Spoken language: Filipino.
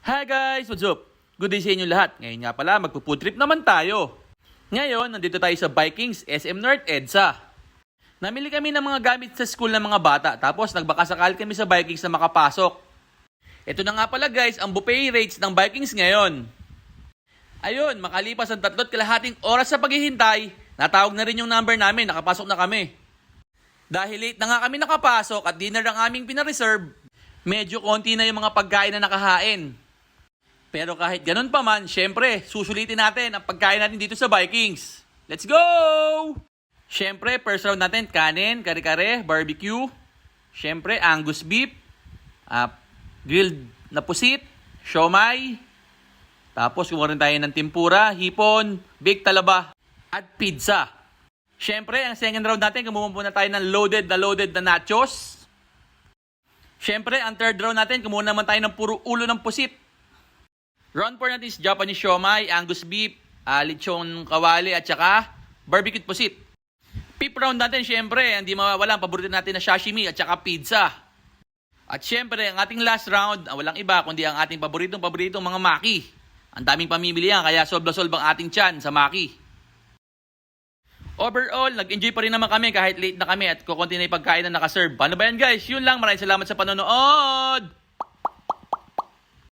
Hi guys! What's up? Good day sa inyo lahat. Ngayon nga pala, magpo-food trip naman tayo. Ngayon, nandito tayo sa Vikings SM North EDSA. Namili kami ng mga gamit sa school ng mga bata, tapos nagbakasakal kami sa Vikings na makapasok. Ito na nga pala guys, ang buffet rates ng Vikings ngayon. Ayun, makalipas ang 3.5 oras sa paghihintay, natawag na rin yung number namin, nakapasok na kami. Dahil late na nga kami nakapasok at dinner ang aming pinareserve, medyo konti na yung mga pagkain na nakahain. Pero kahit ganun pa man, syempre, susulitin natin ang pagkain natin dito sa Vikings. Let's go! Syempre, first round natin, kanin, kare-kare, barbecue. Syempre, Angus beef, grilled na pusit, siomay. Tapos, kumuha rin tayo ng tempura, hipon, baked talaba, at pizza. Syempre, ang second round natin, kumuha muna tayo ng loaded na nachos. Syempre, ang third round natin, kumuha naman tayo ng puro ulo ng pusit. Round 4 natin is Japanese siomay, Angus beef, lechon kawali at saka barbecue pusit. Fifth round natin, syempre, hindi mawawala ang paborito natin na sashimi at saka pizza. At syempre, ang ating last round, walang iba kundi ang ating paboritong mga maki. Ang daming pamimili yan, kaya solba-solba ang ating tiyan sa maki. Overall, nag-enjoy pa rin naman kami kahit late na kami at kukunti na yung pagkain na nakaserve. Paano ba yan guys? Yun lang, maraming salamat sa panonood!